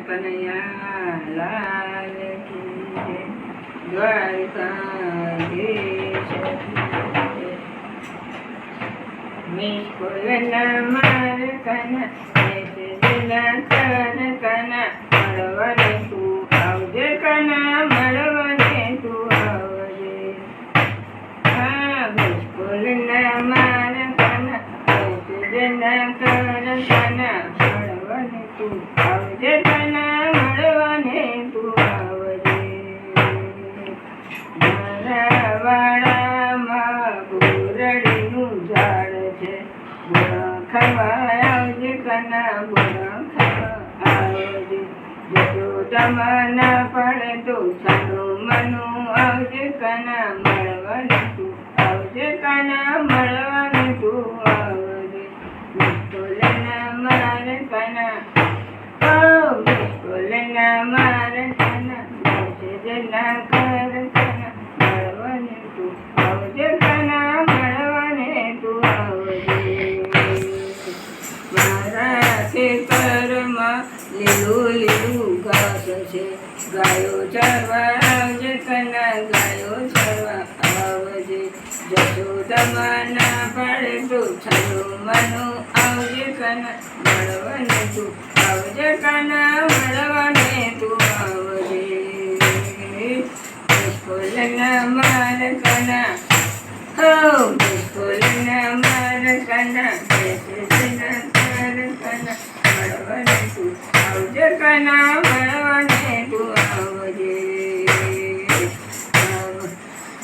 કનૈયા લાલ કી જય દ્વારકાધીશ મિસ્કોલના માર કના મેસેજના કર કના મળવાને તું આવજે કના મળવાને તું આવજે હા મિસ્કોલના માર કના મેસેજના કર કના મળવાને તું આવજે કના મળવાને તું આવજે મારા વાડામાં ગોરડીનું ઝાડ છે ગુણ ખાવા આવજે કના ગુણ ખાવા આવજે જશોદામાં પડે તો સાનું મનું આવજે કના મળવાને તું આવજે કના મળવાને તું આવજે મિસ્કોલના માર કના મિસ્કોલના માર કના મેસેજના કર કના મળવાને તું આવજે કના મળવાને તું આવજે મારા ખેતરમાં લીલું લીલું ઘાસ છે ગાયો ચરવા આવજે કના ગાયો ચરવા આવજે જશોદામાં પડે તો છનું મનું આવજે કના મળવાને તું આવજે કના મળવાને તું આવજે મિસ્કોલના માર કના મિસ્કોલના માર કના મેસેજના કર કના મળવાને તું આવજે કના મળવાને તું આવજે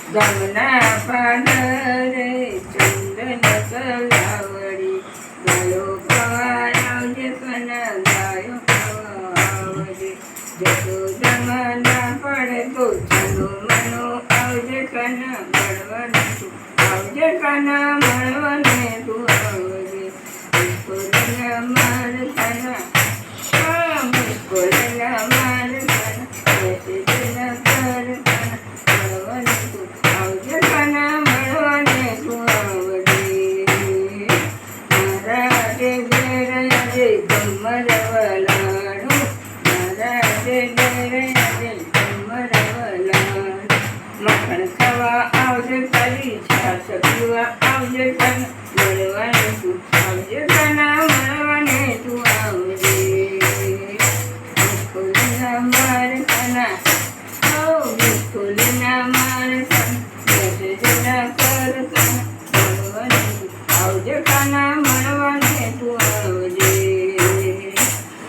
ગામના પાદરે ચંદન કલાવડી ગાયો ખવા આવજે કના ગાયો ખવા આવજે જશોદામાં પડે તો છનું મનું આવજે કના મળવાને તું આવજે કના મળવાને તું આવજે મિસ્કોલના માર કના મિસ્કોલના માર કના મેસેજના કર કના મળવાને તું આવજે કના મળવાને તું આવજે મારા ઘેર આજે ગમર વલાડું મારા ઘેર આજે ગમર વલાડું મખણ ખાવા આવજે તારી છાશ પીવા આવજે કના મળવાને તું આવજે કના મળવાને તું આવજે મિસ્કોલના માર કના મિસ્કોલના માર કના મેસેજના કર કના મળવાને તું આવજે કના મળવાને તું આવજે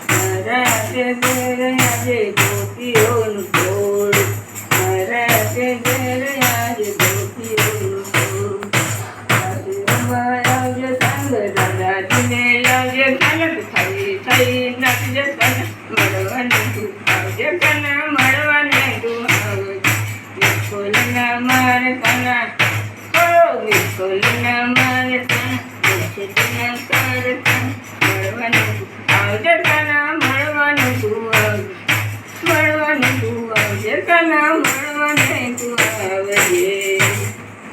મારા ઘેર આજે ગોપીઓનું ટોળું મારા ઘેર આજે ગોપીઓનું ટોળું આવજે સંગ દાદાજીને આવજે કનક થઈ થઈ નાખજે કના મળવાને તું આવજે કના મળવાને તું આવજે મિસ્કોલના માર કના મિસ્કોલના માર કના મેસેજના કર કના મળવાને તું આવજે કના